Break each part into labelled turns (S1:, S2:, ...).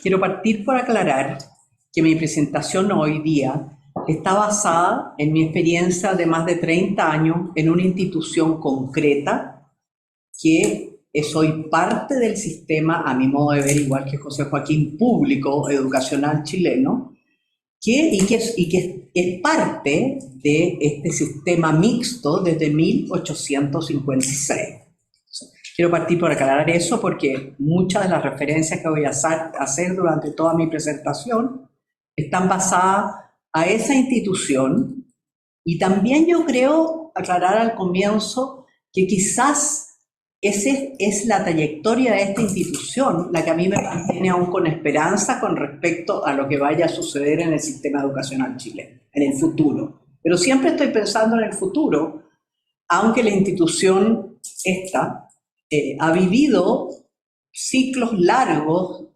S1: Quiero partir por aclarar que mi presentación hoy día está basada en mi experiencia de más de 30 años en una institución concreta que soy parte del sistema, a mi modo de ver, igual que José Joaquín, público educacional chileno, y que es parte de este sistema mixto desde 1856. Quiero partir por aclarar eso porque muchas de las referencias que voy a hacer durante toda mi presentación están basadas a esa institución, y también yo creo aclarar al comienzo que quizás esa es la trayectoria de esta institución la que a mí me mantiene aún con esperanza con respecto a lo que vaya a suceder en el sistema educacional chileno, en el futuro. Pero siempre estoy pensando en el futuro, aunque la institución esta ha vivido ciclos largos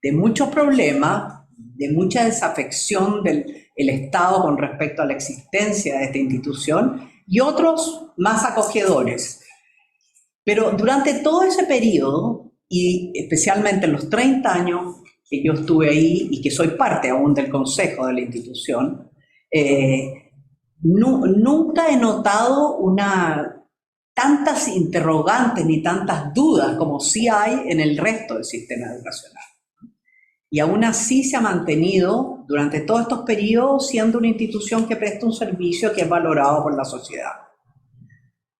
S1: de muchos problemas, de mucha desafección del Estado con respecto a la existencia de esta institución, y otros más acogedores. Pero durante todo ese periodo, y especialmente en los 30 años que yo estuve ahí y que soy parte aún del consejo de la institución, nunca he notado tantas interrogantes ni tantas dudas como sí hay en el resto del sistema educacional. Y aún así se ha mantenido durante todos estos periodos siendo una institución que presta un servicio que es valorado por la sociedad.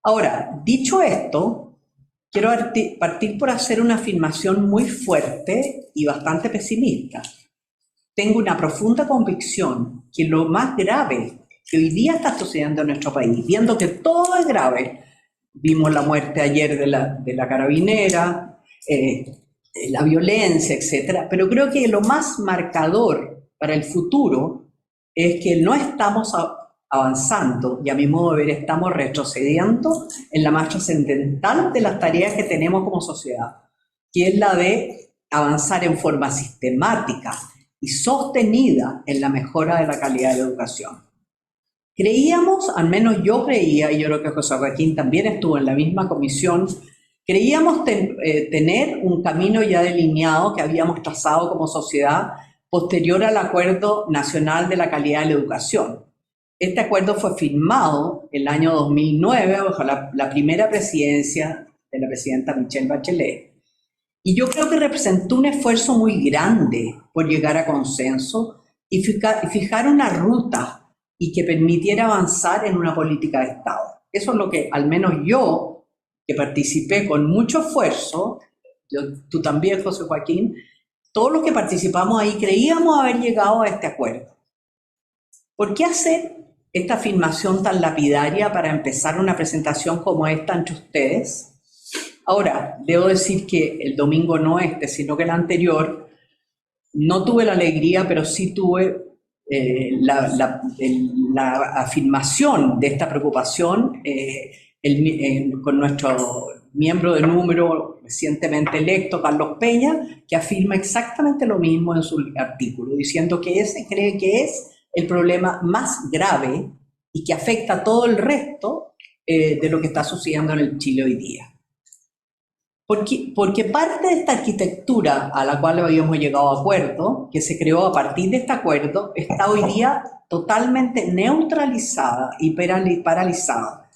S1: Ahora, dicho esto, quiero partir por hacer una afirmación muy fuerte y bastante pesimista. Tengo una profunda convicción que lo más grave que hoy día está sucediendo en nuestro país, viendo que todo es grave, vimos la muerte ayer de la carabinera, la violencia, etcétera, pero creo que lo más marcador para el futuro es que no estamos avanzando, y a mi modo de ver estamos retrocediendo en la más trascendental de las tareas que tenemos como sociedad, que es la de avanzar en forma sistemática y sostenida en la mejora de la calidad de la educación. Creíamos, al menos yo creía, y yo creo que José Joaquín también estuvo en la misma comisión, creíamos tener un camino ya delineado que habíamos trazado como sociedad posterior al Acuerdo Nacional de la Calidad de la Educación. Este acuerdo fue firmado el año 2009 bajo la primera presidencia de la presidenta Michelle Bachelet. Y yo creo que representó un esfuerzo muy grande por llegar a consenso y fijar una ruta y que permitiera avanzar en una política de Estado. Eso es lo que, al menos yo, que participé con mucho esfuerzo, tú también, José Joaquín, todos los que participamos ahí creíamos haber llegado a este acuerdo. ¿Por qué hacer esta afirmación tan lapidaria para empezar una presentación como esta entre ustedes? Ahora, debo decir que el domingo no sino que el anterior, no tuve la alegría, pero sí tuve la afirmación de esta preocupación con nuestro miembro de número recientemente electo, Carlos Peña, que afirma exactamente lo mismo en su artículo, diciendo que ese cree que es el problema más grave y que afecta a todo el resto de lo que está sucediendo en el Chile hoy día. Porque parte de esta arquitectura a la cual habíamos llegado a acuerdo, que se creó a partir de este acuerdo, está hoy día totalmente neutralizada y paralizada.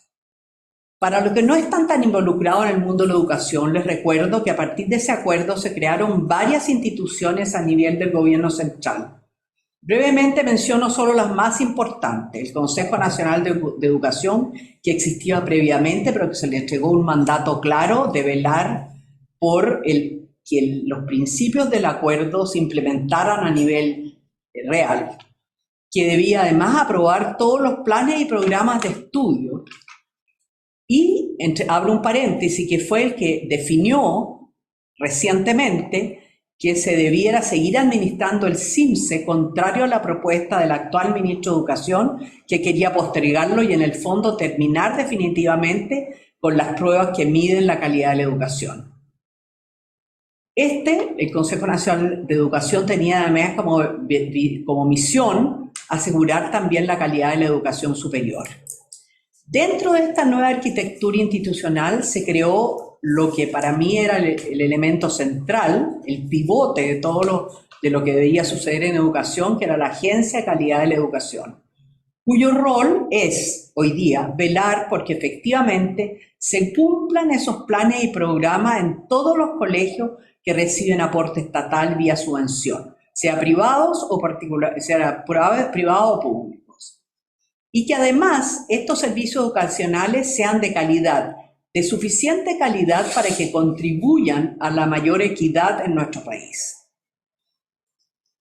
S1: Para los que no están tan involucrados en el mundo de la educación, les recuerdo que a partir de ese acuerdo se crearon varias instituciones a nivel del gobierno central. Brevemente menciono solo las más importantes: el Consejo Nacional de Educación, que existía previamente, pero que se le entregó un mandato claro de velar por que los principios del acuerdo se implementaran a nivel real, que debía además aprobar todos los planes y programas de estudio, y, abro un paréntesis, que fue el que definió recientemente que se debiera seguir administrando el CIMSE, contrario a la propuesta del actual ministro de Educación, que quería postergarlo y en el fondo terminar definitivamente con las pruebas que miden la calidad de la educación. El Consejo Nacional de Educación tenía además como misión asegurar también la calidad de la educación superior. Dentro de esta nueva arquitectura institucional se creó lo que para mí era el elemento central, el pivote de todos de lo que debía suceder en educación, que era la Agencia de Calidad de la Educación, cuyo rol es, hoy día, velar porque efectivamente se cumplan esos planes y programas en todos los colegios que reciben aporte estatal vía subvención, sea privados o particulares, sea privados o públicos. Y que además estos servicios educacionales sean de calidad, de suficiente calidad para que contribuyan a la mayor equidad en nuestro país.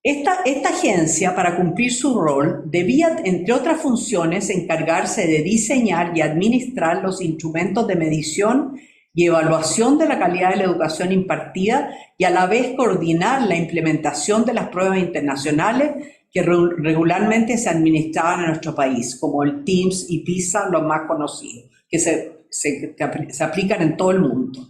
S1: Esta agencia, para cumplir su rol, debía, entre otras funciones, encargarse de diseñar y administrar los instrumentos de medición y evaluación de la calidad de la educación impartida y a la vez coordinar la implementación de las pruebas internacionales que regularmente se administraban en nuestro país, como el TIMSS y PISA, los más conocidos, que se aplican en todo el mundo.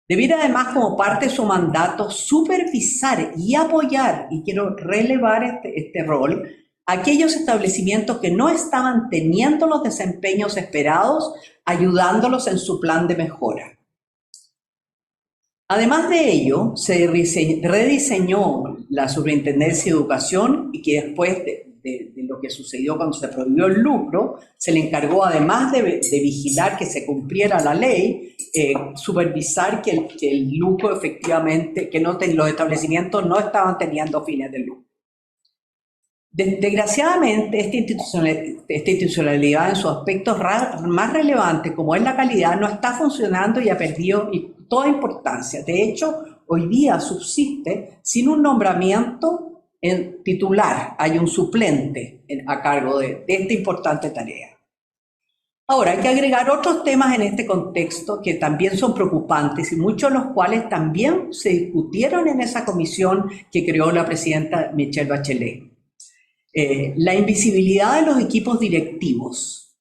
S1: Debiera además, como parte de su mandato, supervisar y apoyar, y quiero relevar este rol, aquellos establecimientos que no estaban teniendo los desempeños esperados, ayudándolos en su plan de mejora. Además de ello, se rediseñó la Superintendencia de Educación y que después de lo que sucedió cuando se prohibió el lucro, se le encargó, además de vigilar que se cumpliera la ley, supervisar que el lucro efectivamente, que los establecimientos no estaban teniendo fines de lucro. Desgraciadamente, esta institucionalidad en sus aspectos más relevantes, como es la calidad, no está funcionando y ha perdido toda importancia. De hecho, hoy día subsiste sin un nombramiento en titular, hay un suplente a cargo de esta importante tarea. Ahora, hay que agregar otros temas en este contexto que también son preocupantes y muchos de los cuales también se discutieron en esa comisión que creó la presidenta Michelle Bachelet. La invisibilidad de los equipos directivos,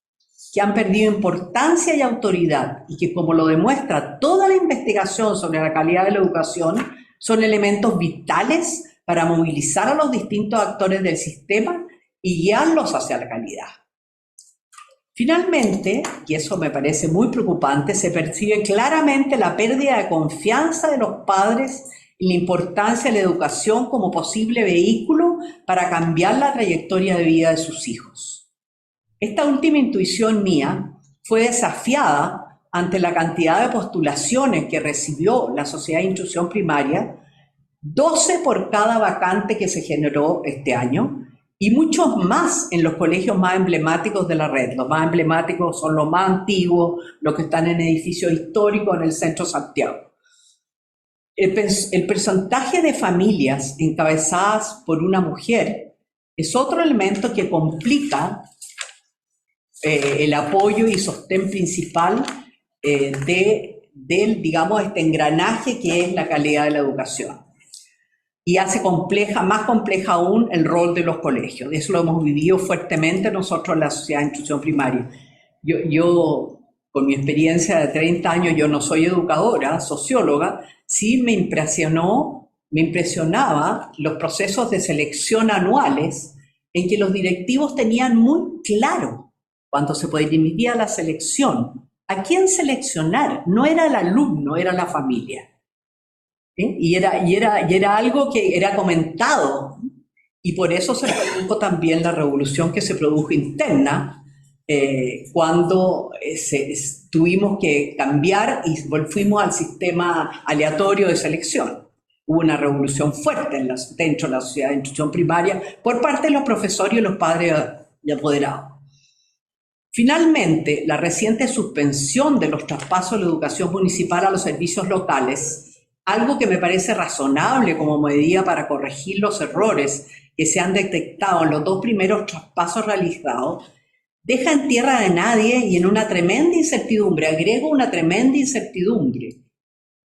S1: que han perdido importancia y autoridad y que, como lo demuestra toda la investigación sobre la calidad de la educación, son elementos vitales para movilizar a los distintos actores del sistema y guiarlos hacia la calidad. Finalmente, y eso me parece muy preocupante, se percibe claramente la pérdida de confianza de los padres y la importancia de la educación como posible vehículo para cambiar la trayectoria de vida de sus hijos. Esta última intuición mía fue desafiada ante la cantidad de postulaciones que recibió la Sociedad de Instrucción Primaria, 12 por cada vacante que se generó este año, y muchos más en los colegios más emblemáticos de la red. Los más emblemáticos son los más antiguos, los que están en edificios históricos en el centro de Santiago. El porcentaje de familias encabezadas por una mujer es otro elemento que complica el apoyo y sostén principal digamos, este engranaje que es la calidad de la educación. Y hace más compleja aún el rol de los colegios. Eso lo hemos vivido fuertemente nosotros en la Sociedad de Instrucción Primaria. Yo, con mi experiencia de 30 años, yo no soy educadora, socióloga, sí me impresionaba los procesos de selección anuales en que los directivos tenían muy claro, cuando se permitía la selección, a quién seleccionar. No era el alumno, era la familia. Y era algo que era comentado, y por eso se produjo también la revolución que se produjo interna cuando tuvimos que cambiar y fuimos al sistema aleatorio de selección. Hubo una revolución fuerte dentro de la Sociedad de Instrucción Primaria por parte de los profesores y los padres y apoderados. Finalmente, la reciente suspensión de los traspasos de la educación municipal a los servicios locales, algo que me parece razonable como medida para corregir los errores que se han detectado en los 2 primeros traspasos realizados, deja en tierra de nadie y en una tremenda incertidumbre, agrego una tremenda incertidumbre,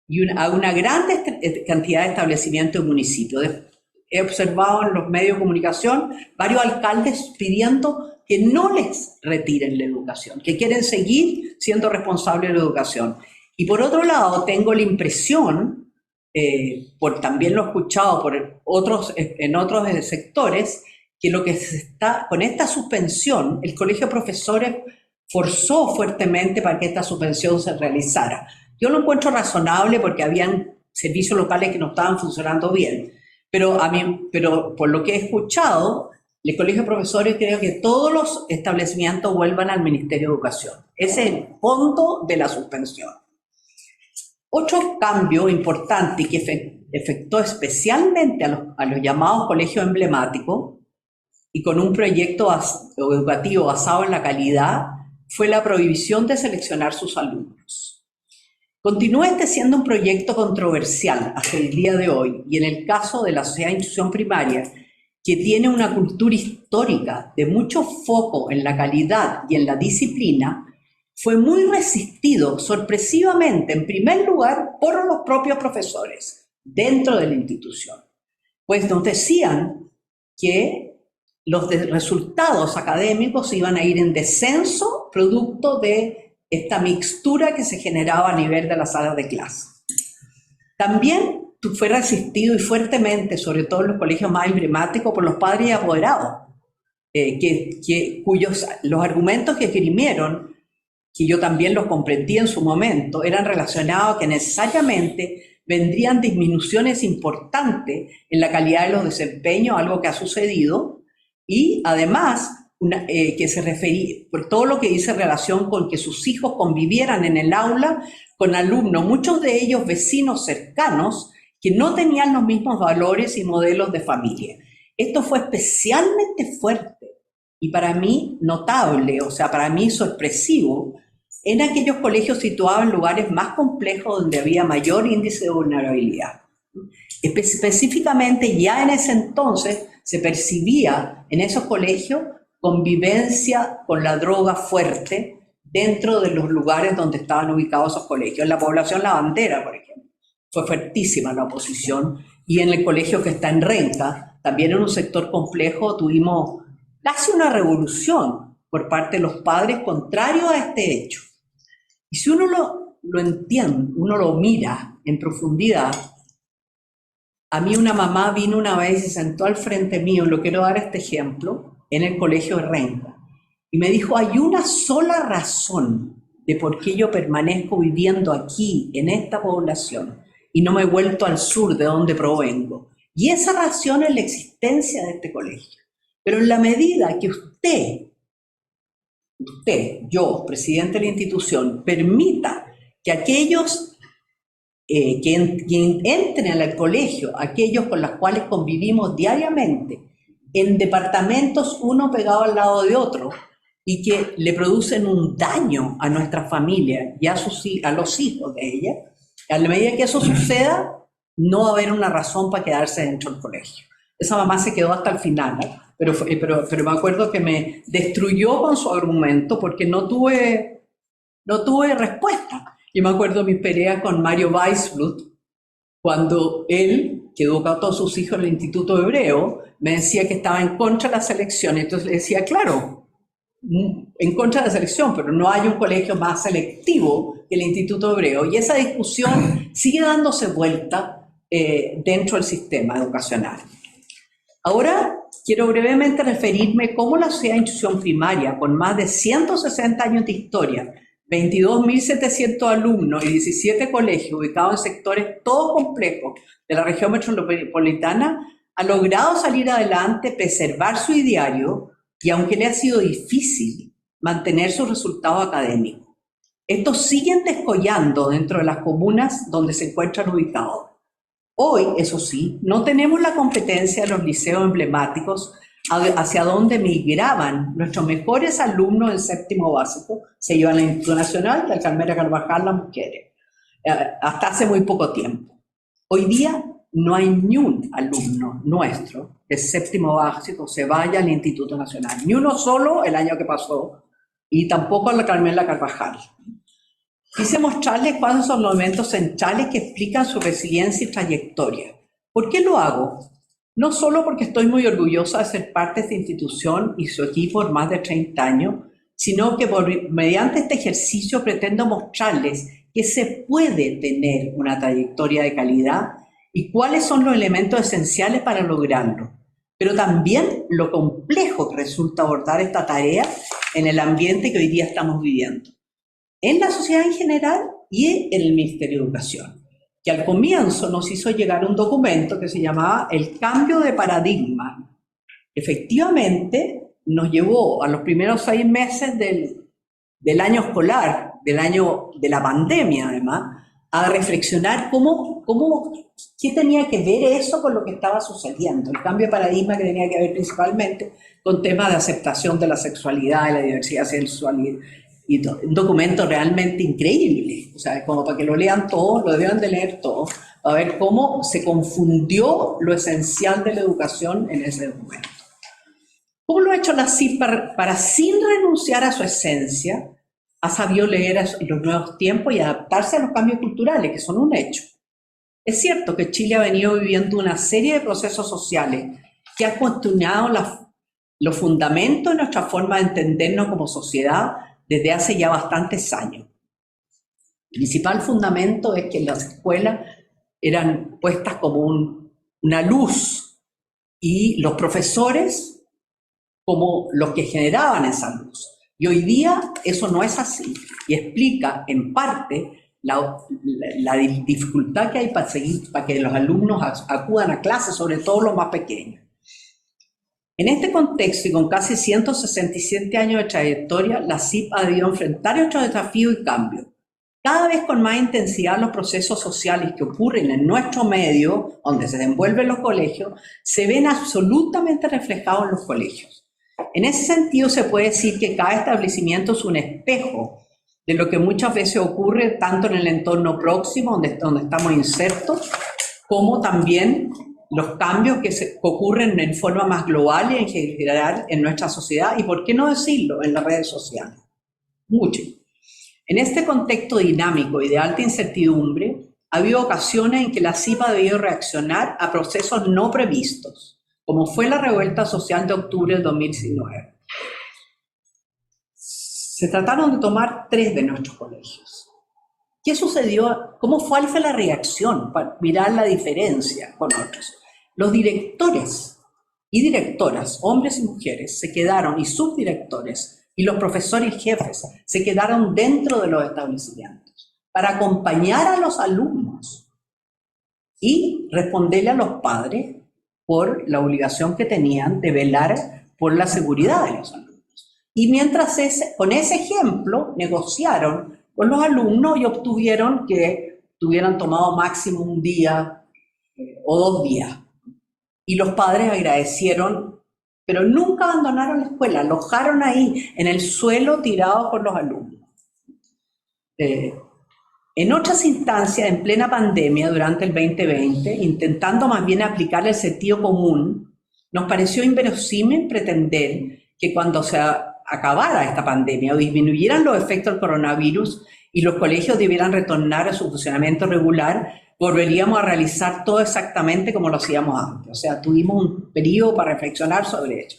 S1: y a una gran cantidad de establecimientos y municipios. He observado en los medios de comunicación varios alcaldes pidiendo que no les retiren la educación, que quieren seguir siendo responsables de la educación. Y por otro lado, tengo la impresión, también lo he escuchado en otros sectores, que lo que se está con esta suspensión, el Colegio de Profesores forzó fuertemente para que esta suspensión se realizara. Yo lo encuentro razonable porque habían servicios locales que no estaban funcionando bien, pero por lo que he escuchado, el Colegio de Profesores creo que todos los establecimientos vuelvan al Ministerio de Educación. Ese es el fondo de la suspensión. Otro cambio importante que afectó especialmente a los llamados colegios emblemáticos y con un proyecto educativo basado en la calidad fue la prohibición de seleccionar sus alumnos. Continúa este siendo un proyecto controversial hasta el día de hoy y en el caso de la Sociedad de Instrucción Primaria, que tiene una cultura histórica de mucho foco en la calidad y en la disciplina, fue muy resistido sorpresivamente, en primer lugar, por los propios profesores dentro de la institución, pues nos decían que los resultados académicos iban a ir en descenso producto de esta mixtura que se generaba a nivel de las salas de clase. También fue resistido y fuertemente, sobre todo en los colegios más emblemáticos, por los padres y apoderados, cuyos los argumentos que esgrimieron, que yo también los comprendí en su momento, eran relacionados a que necesariamente vendrían disminuciones importantes en la calidad de los desempeños, algo que ha sucedido, y además que se refería, por todo lo que dice relación con que sus hijos convivieran en el aula con alumnos, muchos de ellos vecinos cercanos, que no tenían los mismos valores y modelos de familia. Esto fue especialmente fuerte y para mí notable, o sea, para mí sorpresivo, en aquellos colegios situados en lugares más complejos donde había mayor índice de vulnerabilidad. Específicamente ya en ese entonces se percibía en esos colegios convivencia con la droga fuerte dentro de los lugares donde estaban ubicados esos colegios. En la población La Bandera, por ejemplo, fue fuertísima la oposición, y en el colegio que está en Renca, también en un sector complejo, tuvimos casi una revolución por parte de los padres contrario a este hecho. Y si uno lo entiende, uno lo mira en profundidad, a mí una mamá vino una vez y se sentó al frente mío, lo quiero dar este ejemplo, en el colegio de Renca, y me dijo, hay una sola razón de por qué yo permanezco viviendo aquí, en esta población, y no me he vuelto al sur de donde provengo. Y esa razón es la existencia de este colegio. Pero en la medida que usted, yo, presidente de la institución, permita que aquellos que entren al colegio, aquellos con los cuales convivimos diariamente, en departamentos uno pegado al lado de otro, y que le producen un daño a nuestra familia y a los hijos de ella, a la medida que eso suceda, no va a haber una razón para quedarse dentro del colegio. Esa mamá se quedó hasta el final, ¿eh? Pero me acuerdo que me destruyó con su argumento porque no tuve respuesta. Y me acuerdo mi pelea con Mario Weisblut, cuando él, que educó a todos sus hijos en el Instituto Hebreo, me decía que estaba en contra de la selección. Entonces le decía, claro, en contra de la selección, pero no hay un colegio más selectivo que el Instituto Hebreo. Y esa discusión sigue dándose vuelta dentro del sistema educacional. Ahora quiero brevemente referirme cómo la Sociedad de Instrucción Primaria, con más de 160 años de historia, 22.700 alumnos y 17 colegios ubicados en sectores todos complejos de la región metropolitana, ha logrado salir adelante, preservar su ideario y, aunque le ha sido difícil, mantener sus resultados académicos. Estos siguen descollando dentro de las comunas donde se encuentran ubicados. Hoy, eso sí, no tenemos la competencia de los liceos emblemáticos hacia donde migraban nuestros mejores alumnos del séptimo básico, se iban al Instituto Nacional, la Carmela Carvajal, las mujeres, hasta hace muy poco tiempo. Hoy día no hay ni un alumno nuestro del séptimo básico se vaya al Instituto Nacional, ni uno solo el año que pasó, y tampoco a la Carmela Carvajal. Quise mostrarles cuáles son los elementos centrales que explican su resiliencia y trayectoria. ¿Por qué lo hago? No solo porque estoy muy orgullosa de ser parte de esta institución y su equipo por más de 30 años, sino que mediante este ejercicio pretendo mostrarles que se puede tener una trayectoria de calidad y cuáles son los elementos esenciales para lograrlo, pero también lo complejo que resulta abordar esta tarea en el ambiente que hoy día estamos viviendo, en la sociedad en general y en el Ministerio de Educación. que al comienzo nos hizo llegar un documento que se llamaba El Cambio de Paradigma. Efectivamente, nos llevó a los primeros 6 meses del año escolar, del año de la pandemia además, a reflexionar qué tenía que ver eso con lo que estaba sucediendo. El cambio de paradigma que tenía que ver principalmente con temas de aceptación de la sexualidad, de la diversidad sexual y todo. Un documento realmente increíble, o sea, como para que lo lean todos, lo deban de leer todos, a ver cómo se confundió lo esencial de la educación en ese documento. ¿Cómo lo ha hecho la CIP para sin renunciar a su esencia, ha sabido leer los nuevos tiempos y adaptarse a los cambios culturales, que son un hecho? Es cierto que Chile ha venido viviendo una serie de procesos sociales que han cuestionado los fundamentos de nuestra forma de entendernos como sociedad desde hace ya bastantes años. El principal fundamento es que las escuelas eran puestas como una luz y los profesores como los que generaban esa luz. Y hoy día eso no es así y explica en parte la dificultad que hay para que los alumnos acudan a clases, sobre todo los más pequeños. En este contexto y con casi 167 años de trayectoria, la CIP ha debido enfrentar estos desafíos y cambios. Cada vez con más intensidad los procesos sociales que ocurren en nuestro medio, donde se desenvuelven los colegios, se ven absolutamente reflejados en los colegios. En ese sentido se puede decir que cada establecimiento es un espejo de lo que muchas veces ocurre tanto en el entorno próximo, donde estamos insertos, como también los cambios que ocurren en forma más global y en general en nuestra sociedad, y por qué no decirlo, en las redes sociales. Mucho. En este contexto dinámico y de alta incertidumbre, ha habido ocasiones en que la CIP ha debido reaccionar a procesos no previstos, como fue la revuelta social de octubre del 2019. Se trataron de tomar 3 de nuestros colegios. ¿Qué sucedió? ¿Cómo fue la reacción para mirar la diferencia con otros? Los directores y directoras, hombres y mujeres, se quedaron, y subdirectores, y los profesores y jefes, se quedaron dentro de los establecimientos para acompañar a los alumnos y responderle a los padres por la obligación que tenían de velar por la seguridad de los alumnos. Y mientras con ese ejemplo negociaron con los alumnos y obtuvieron que tuvieran tomado máximo 1 día o 2 días. Y los padres agradecieron, pero nunca abandonaron la escuela, alojaron ahí en el suelo tirados por los alumnos. En otras instancias, en plena pandemia, durante el 2020, intentando más bien aplicar el sentido común, nos pareció inverosímil pretender que cuando se acabara esta pandemia o disminuyeran los efectos del coronavirus y los colegios debieran retornar a su funcionamiento regular, volveríamos a realizar todo exactamente como lo hacíamos antes. O sea, tuvimos un periodo para reflexionar sobre ello.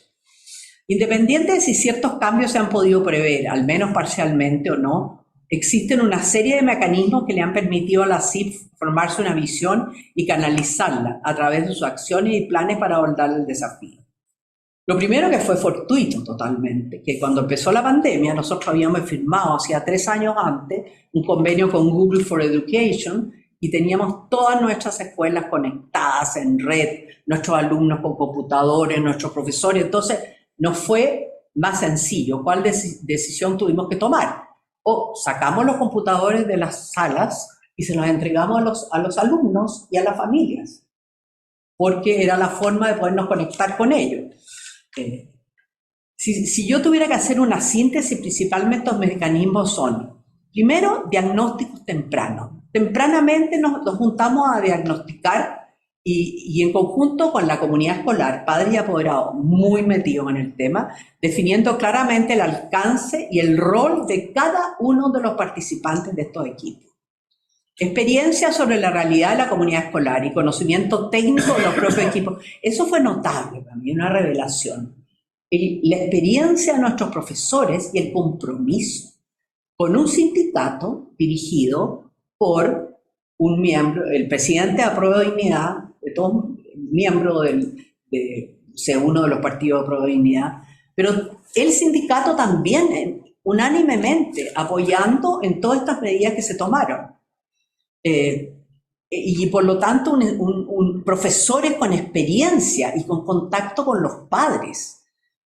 S1: Independiente de si ciertos cambios se han podido prever, al menos parcialmente o no, existen una serie de mecanismos que le han permitido a la CIP formarse una visión y canalizarla a través de sus acciones y planes para abordar el desafío. Lo primero, que fue fortuito totalmente, que cuando empezó la pandemia nosotros habíamos firmado hacía 3 años antes un convenio con Google for Education y teníamos todas nuestras escuelas conectadas en red, nuestros alumnos con computadores, nuestros profesores. Entonces nos fue más sencillo. ¿Cuál decisión tuvimos que tomar? O sacamos los computadores de las salas y se los entregamos a los alumnos y a las familias, porque era la forma de podernos conectar con ellos. Si yo tuviera que hacer una síntesis, principalmente los mecanismos son, primero, diagnósticos tempranos. Tempranamente nos juntamos a diagnosticar y en conjunto con la comunidad escolar, padres y apoderados muy metidos en el tema, definiendo claramente el alcance y el rol de cada uno de los participantes de estos equipos. Experiencia sobre la realidad de la comunidad escolar y conocimiento técnico de los propios equipos. Eso fue notable para mí, una revelación. La experiencia de nuestros profesores y el compromiso con un sindicato dirigido por un miembro, el presidente de Apruebo Dignidad, de todos miembros de uno de los partidos de Apruebo Dignidad, pero el sindicato también unánimemente apoyando en todas estas medidas que se tomaron. y por lo tanto profesores con experiencia y con contacto con los padres.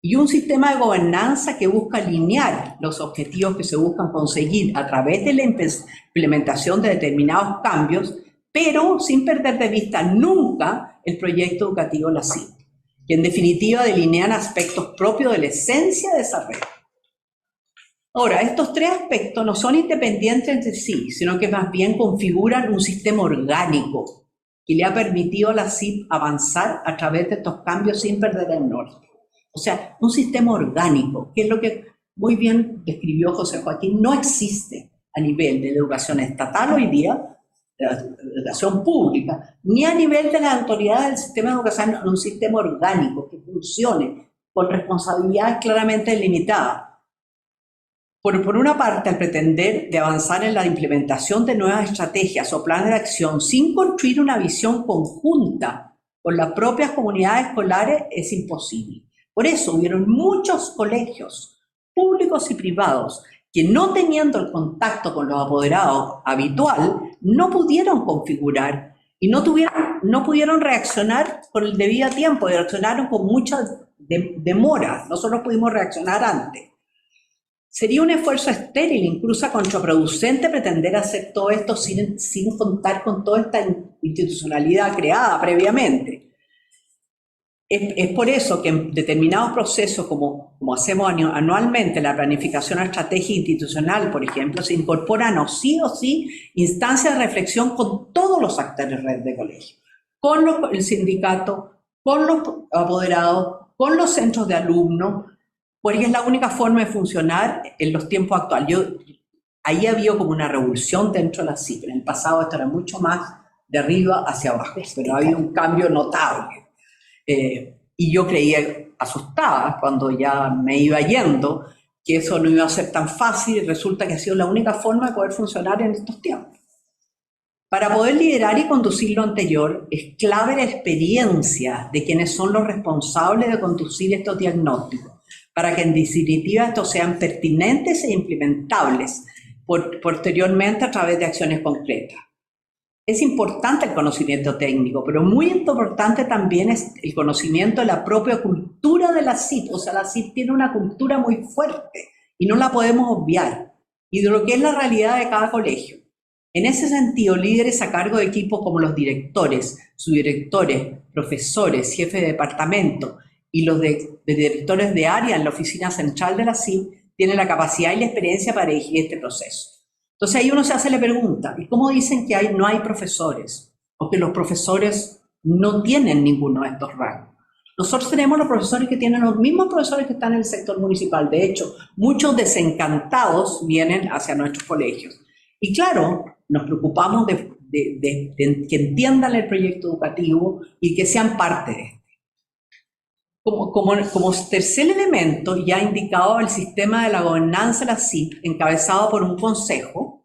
S1: Y un sistema de gobernanza que busca alinear los objetivos que se buscan conseguir a través de la implementación de determinados cambios, pero sin perder de vista nunca el proyecto educativo de la CIP, que en definitiva delinean aspectos propios de la esencia de esa red. Ahora, estos tres aspectos no son independientes entre sí, sino que más bien configuran un sistema orgánico que le ha permitido a la CIP avanzar a través de estos cambios sin perder el norte. O sea, un sistema orgánico, que es lo que muy bien describió José Joaquín, no existe a nivel de la educación estatal hoy día, de la educación pública, ni a nivel de las autoridades del sistema de educación, un sistema orgánico que funcione con responsabilidades claramente delimitadas. Por una parte, al pretender de avanzar en la implementación de nuevas estrategias o planes de acción sin construir una visión conjunta con las propias comunidades escolares es imposible. Por eso hubieron muchos colegios públicos y privados que, no teniendo el contacto con los apoderados habitual, no pudieron configurar y no pudieron reaccionar con el debido tiempo, y reaccionaron con mucha demora. Nosotros pudimos reaccionar antes. Sería un esfuerzo estéril, incluso contraproducente, pretender hacer todo esto sin contar con toda esta institucionalidad creada previamente. Es por eso que en determinados procesos, como hacemos anualmente, la planificación estratégica institucional, por ejemplo, se incorporan o sí instancias de reflexión con todos los actores de colegio, con el sindicato, con los apoderados, con los centros de alumnos, porque es la única forma de funcionar en los tiempos actuales. Ahí había como una revolución dentro de la CIP. En el pasado esto era mucho más de arriba hacia abajo, pero había un cambio notable. Y yo creía, asustada cuando ya me iba yendo, que eso no iba a ser tan fácil, y resulta que ha sido la única forma de poder funcionar en estos tiempos. Para poder liderar y conducir lo anterior, es clave la experiencia de quienes son los responsables de conducir estos diagnósticos, para que en definitiva estos sean pertinentes e implementables posteriormente a través de acciones concretas. Es importante el conocimiento técnico, pero muy importante también es el conocimiento de la propia cultura de la CIP. O sea, la CIP tiene una cultura muy fuerte y no la podemos obviar, y de lo que es la realidad de cada colegio. En ese sentido, líderes a cargo de equipos como los directores, subdirectores, profesores, jefes de departamento y los de directores de área en la oficina central de la CIP tienen la capacidad y la experiencia para dirigir este proceso. Entonces ahí uno se hace la pregunta, ¿y cómo dicen que no hay profesores? O que los profesores no tienen ninguno de estos rangos. Nosotros tenemos los profesores que tienen los mismos profesores que están en el sector municipal. De hecho, muchos desencantados vienen hacia nuestros colegios. Y claro, nos preocupamos de que entiendan el proyecto educativo y que sean parte de este. Como tercer elemento, ya indicado el sistema de la gobernanza de la CIP, encabezado por un consejo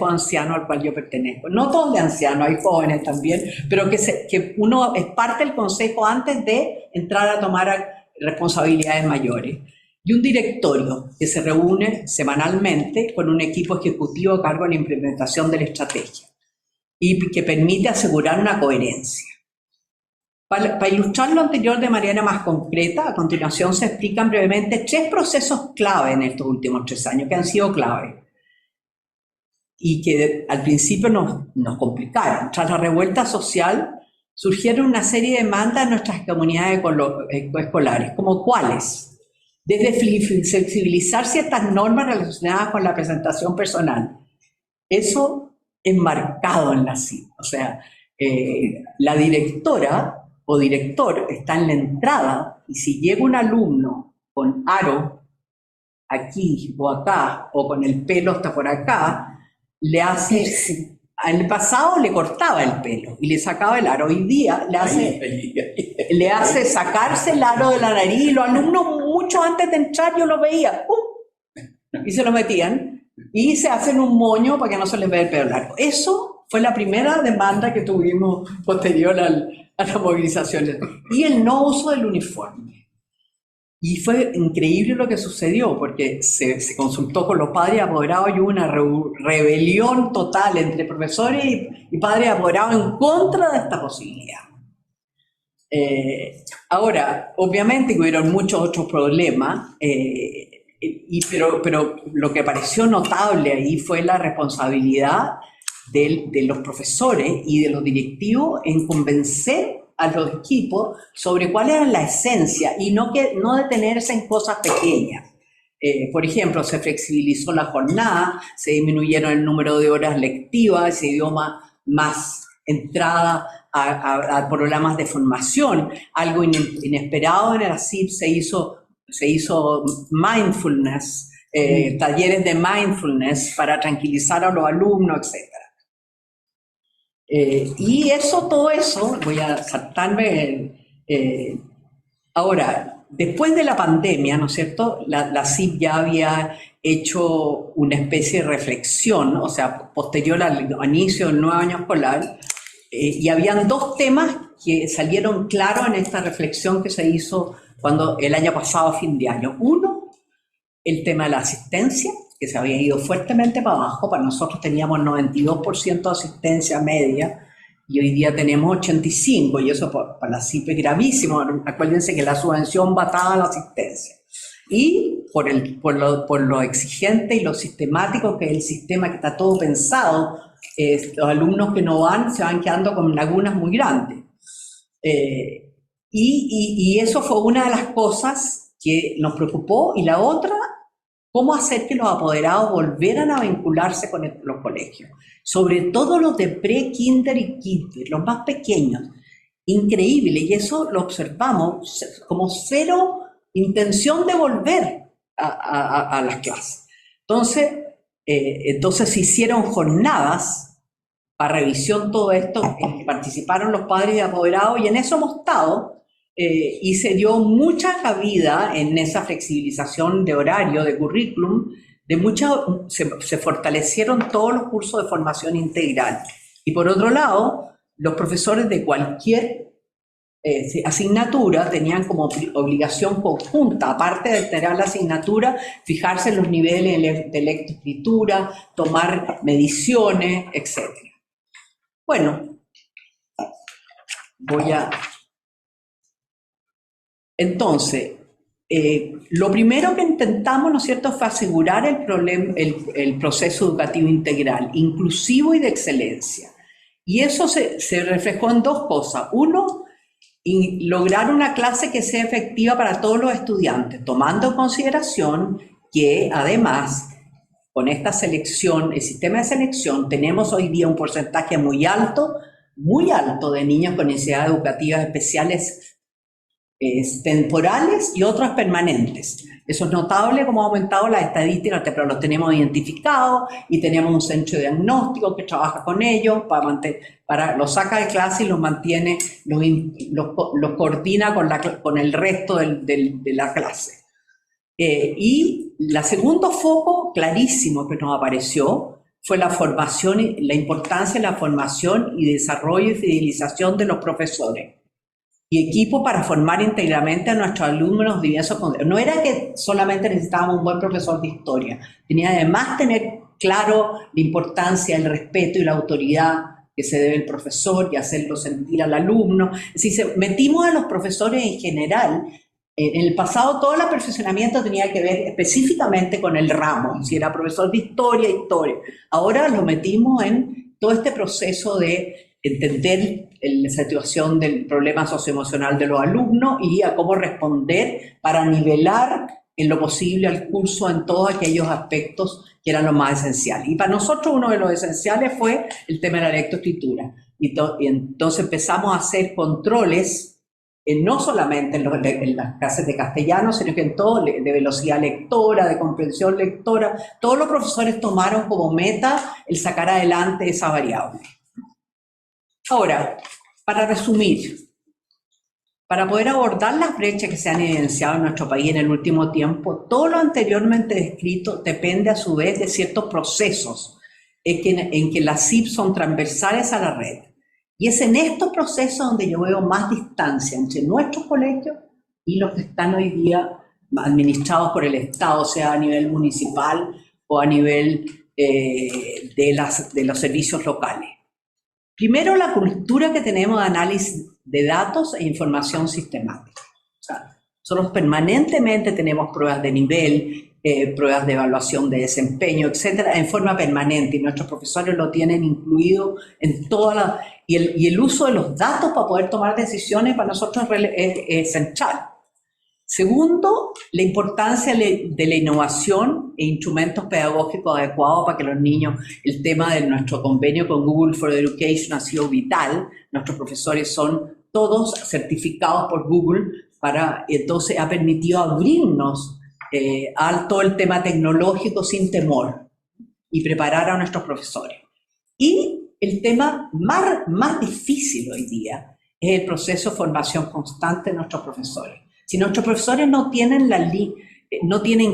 S1: anciano al cual yo pertenezco. No todos de ancianos, hay jóvenes también, pero que uno es parte del consejo antes de entrar a tomar responsabilidades mayores. Y un directorio que se reúne semanalmente con un equipo ejecutivo a cargo de la implementación de la estrategia y que permite asegurar una coherencia. Para ilustrar lo anterior de manera más concreta, a continuación se explican brevemente 3 procesos clave en estos últimos 3 años, que han sido clave y que al principio nos complicaron. Tras la revuelta social, surgieron una serie de demandas en nuestras comunidades escolares, como cuáles, desde flexibilizar ciertas normas relacionadas con la presentación personal. Eso enmarcado en la CIP. O sea, la directora o director está en la entrada, y si llega un alumno con aro aquí o acá, o con el pelo hasta por acá, le hace, en el pasado le cortaba el pelo y le sacaba el aro. Hoy día le hace sacarse el aro de la nariz, y los alumnos mucho antes de entrar yo los veía, y se lo metían, y se hacen un moño para que no se les vea el pelo largo. Eso fue la primera demanda que tuvimos posterior a las movilizaciones. Y el no uso del uniforme. Y fue increíble lo que sucedió, porque se consultó con los padres apoderados y hubo una rebelión total entre profesores y padres apoderados en contra de esta posibilidad. Ahora, obviamente que hubieron muchos otros problemas, pero lo que pareció notable ahí fue la responsabilidad de los profesores y de los directivos en convencer a los equipos sobre cuál era la esencia y no detenerse en cosas pequeñas. Por ejemplo, se flexibilizó la jornada, se disminuyeron el número de horas lectivas, se dio más entrada a programas de formación. Algo inesperado en el ASIP se hizo mindfulness, talleres de mindfulness para tranquilizar a los alumnos, etc. Y todo eso, voy a saltarme. Ahora, después de la pandemia, ¿no es cierto? La CIP ya había hecho una especie de reflexión, o sea, posterior al inicio del nuevo año escolar, y habían dos temas que salieron claros en esta reflexión que se hizo cuando el año pasado, a fin de año. Uno, el tema de la asistencia, que se había ido fuertemente para abajo. Para nosotros teníamos 92% de asistencia media y hoy día tenemos 85%, y eso para la CIP es gravísimo. Acuérdense que la subvención va atada a la asistencia. Y por lo exigente y lo sistemático que es el sistema, que está todo pensado, los alumnos que no van se van quedando con lagunas muy grandes. Y eso fue una de las cosas que nos preocupó. Y la otra, cómo hacer que los apoderados volvieran a vincularse con los colegios, sobre todo los de pre, kinder y kinder, los más pequeños. Increíble, y eso lo observamos como cero intención de volver a las clases. Entonces se hicieron jornadas para revisión todo esto, en que participaron los padres y apoderados, y en eso hemos estado. Y se dio mucha cabida en esa flexibilización de horario, de currículum, se fortalecieron todos los cursos de formación integral. Y por otro lado, los profesores de cualquier asignatura tenían como obligación conjunta, aparte de tener la asignatura, fijarse en los niveles de lectoescritura, tomar mediciones, etc. Bueno, entonces, lo primero que intentamos, ¿no es cierto?, fue asegurar el proceso educativo integral, inclusivo y de excelencia. Y eso se reflejó en dos cosas. Uno, lograr una clase que sea efectiva para todos los estudiantes, tomando en consideración que además, con esta selección, el sistema de selección, tenemos hoy día un porcentaje muy alto de niños con necesidades educativas especiales temporales y otras permanentes. Eso es notable como ha aumentado las estadísticas, pero los tenemos identificados y tenemos un centro de diagnóstico que trabaja con ellos, los saca de clase y los mantiene, los coordina con el resto de la clase. Y el segundo foco clarísimo que nos apareció fue la formación, la importancia de la formación y desarrollo y fidelización de los profesores y equipo para formar íntegramente a nuestros alumnos diversos. No era que solamente necesitábamos un buen profesor de historia, tenía además tener claro la importancia, el respeto y la autoridad que se debe al profesor y hacerlo sentir al alumno. Es decir, metimos a los profesores en general. En el pasado todo el perfeccionamiento tenía que ver específicamente con el ramo, si era profesor de historia. Ahora lo metimos en todo este proceso de entender la situación del problema socioemocional de los alumnos y a cómo responder para nivelar en lo posible al curso en todos aquellos aspectos que eran los más esenciales. Y para nosotros uno de los esenciales fue el tema de la lectoescritura. Y entonces empezamos a hacer controles, no solamente en las clases de castellano, sino que en todo, de velocidad lectora, de comprensión lectora. Todos los profesores tomaron como meta el sacar adelante esa variable. Ahora, para resumir, para poder abordar las brechas que se han evidenciado en nuestro país en el último tiempo, todo lo anteriormente descrito depende a su vez de ciertos procesos en que las CIP son transversales a la red. Y es en estos procesos donde yo veo más distancia entre nuestros colegios y los que están hoy día administrados por el Estado, sea a nivel municipal o a nivel de los servicios locales. Primero, la cultura que tenemos de análisis de datos e información sistemática. O sea, nosotros permanentemente tenemos pruebas de nivel, pruebas de evaluación de desempeño, etcétera, en forma permanente, y nuestros profesores lo tienen incluido en toda la... Y el uso de los datos para poder tomar decisiones para nosotros es central. Segundo, la importancia de la innovación e instrumentos pedagógicos adecuados para que los niños, el tema de nuestro convenio con Google for Education ha sido vital. Nuestros profesores son todos certificados por Google, entonces ha permitido abrirnos a todo el tema tecnológico sin temor y preparar a nuestros profesores. Y el tema más difícil hoy día es el proceso de formación constante de nuestros profesores. Si nuestros profesores no tienen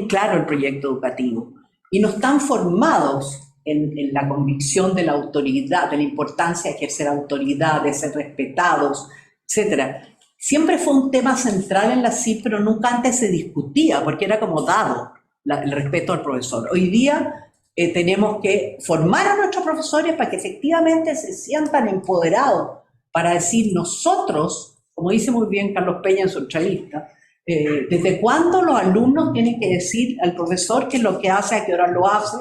S1: claro el proyecto educativo y no están formados en la convicción de la autoridad, de la importancia de ejercer autoridad, de ser respetados, etc. Siempre fue un tema central en la CIP, pero nunca antes se discutía, porque era como dado el respeto al profesor. Hoy día tenemos que formar a nuestros profesores para que efectivamente se sientan empoderados para decir nosotros, como dice muy bien Carlos Peña en su entrevista, ¿desde cuándo los alumnos tienen que decir al profesor qué es lo que hace, a qué hora lo hace,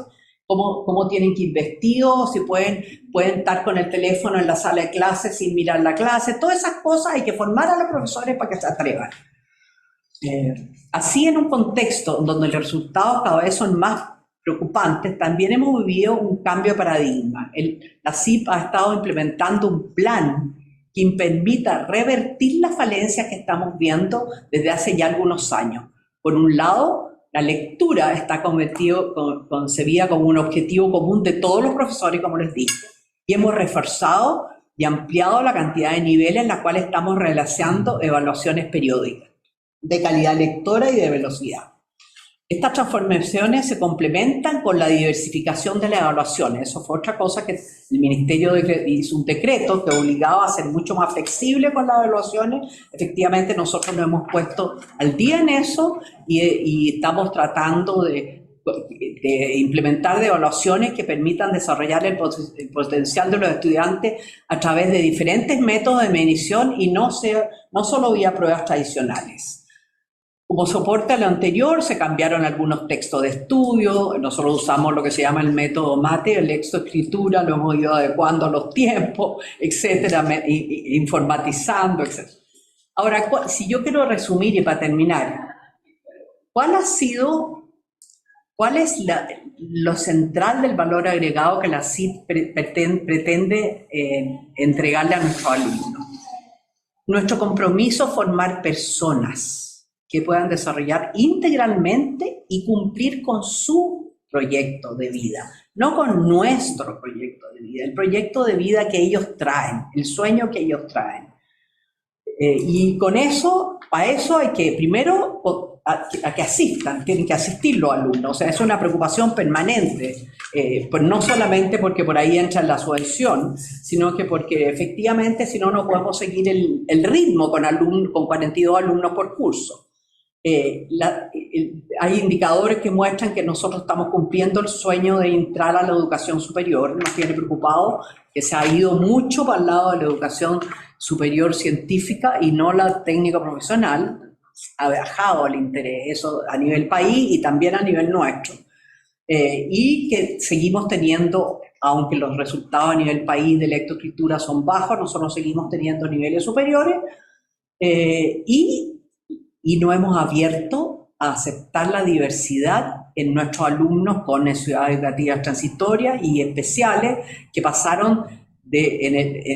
S1: cómo tienen que ir vestidos, si pueden estar con el teléfono en la sala de clases sin mirar la clase? Todas esas cosas hay que formar a los profesores para que se atrevan. Así, en un contexto donde los resultados cada vez son más preocupantes, también hemos vivido un cambio de paradigma. La CIP ha estado implementando un plan que permita revertir las falencias que estamos viendo desde hace ya algunos años. Por un lado, la lectura está concebida como un objetivo común de todos los profesores, como les dije, y hemos reforzado y ampliado la cantidad de niveles en la cual estamos realizando evaluaciones periódicas de calidad lectora y de velocidad. Estas transformaciones se complementan con la diversificación de las evaluaciones. Eso fue otra cosa que el Ministerio hizo un decreto que obligaba a ser mucho más flexible con las evaluaciones. Efectivamente, nosotros nos hemos puesto al día en eso y estamos tratando de implementar evaluaciones que permitan desarrollar el potencial de los estudiantes a través de diferentes métodos de medición y no solo vía pruebas tradicionales. Como soporte a lo anterior, se cambiaron algunos textos de estudio. Nosotros usamos lo que se llama el método MATE, el lectoescritura, lo hemos ido adecuando a los tiempos, etcétera, informatizando, etcétera. Ahora, si yo quiero resumir y para terminar, ¿cuál es lo central del valor agregado que la CIP pretende entregarle a nuestros alumnos? Nuestro compromiso es formar personas que puedan desarrollar integralmente y cumplir con su proyecto de vida, no con nuestro proyecto de vida, el proyecto de vida que ellos traen, el sueño que ellos traen. Y con eso, para eso hay que primero a que asistan, tienen que asistir los alumnos, o sea, es una preocupación permanente, pues no solamente porque por ahí entra la subvención, sino que porque efectivamente si no, no podemos seguir el ritmo con 42 alumnos por curso. Hay indicadores que muestran que nosotros estamos cumpliendo el sueño de entrar a la educación superior. Nos tiene preocupado que se ha ido mucho para el lado de la educación superior científica y no la técnica profesional. Ha bajado el interés, eso a nivel país y también a nivel nuestro. Y que seguimos teniendo, aunque los resultados a nivel país de lectoescritura son bajos, nosotros seguimos teniendo niveles superiores y no hemos abierto a aceptar la diversidad en nuestros alumnos con necesidades educativas transitorias y especiales que pasaron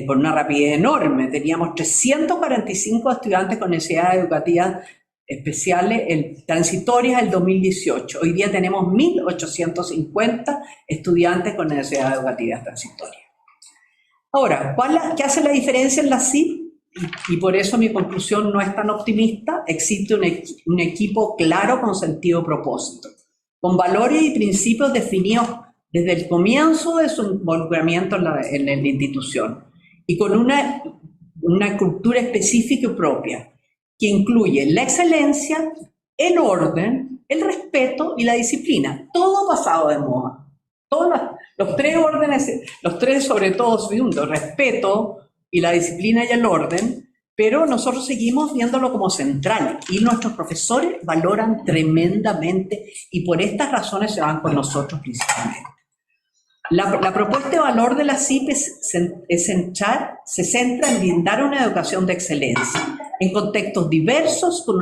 S1: con una rapidez enorme. Teníamos 345 estudiantes con necesidades educativas especiales transitorias el 2018. Hoy día tenemos 1.850 estudiantes con necesidades educativas transitorias. Ahora, ¿qué hace la diferencia en la CIP? Y por eso mi conclusión no es tan optimista. Existe un equipo claro con sentido de propósito, con valores y principios definidos desde el comienzo de su involucramiento en la institución y con una cultura específica y propia que incluye la excelencia, el orden, el respeto y la disciplina. Todo pasado de moda. Los tres órdenes, los tres sobre todo segundos, respeto y la disciplina y el orden, pero nosotros seguimos viéndolo como central y nuestros profesores valoran tremendamente y por estas razones se van con nosotros principalmente. La propuesta de valor de la CIP se centra en brindar una educación de excelencia en contextos diversos, con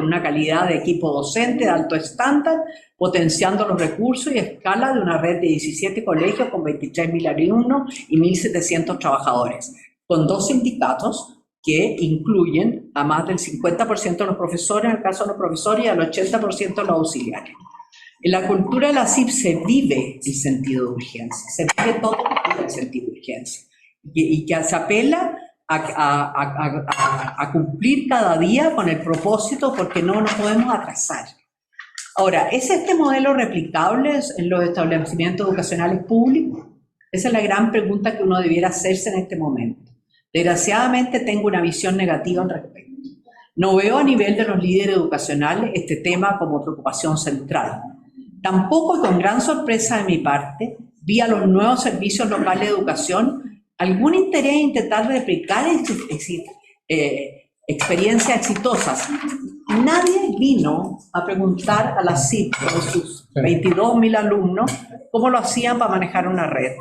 S1: una calidad de equipo docente de alto estándar, potenciando los recursos y escala de una red de 17 colegios con 23.000 alumnos y 1.700 trabajadores, con 2 sindicatos que incluyen a más del 50% de los profesores, en el caso de los profesores, y al 80% de los auxiliares. En la cultura de la CIP se vive el sentido de urgencia, se vive todo el sentido de urgencia, y que se apela a cumplir cada día con el propósito porque no nos podemos atrasar. Ahora, ¿es este modelo replicable en los establecimientos educacionales públicos? Esa es la gran pregunta que uno debiera hacerse en este momento. Desgraciadamente tengo una visión negativa al respecto. No veo a nivel de los líderes educacionales este tema como preocupación central. Tampoco, y con gran sorpresa de mi parte, vi a los nuevos servicios locales de educación algún interés en intentar replicar experiencias exitosas. Nadie vino a preguntar a la CIP, con sus 22.000 alumnos, cómo lo hacían para manejar una red.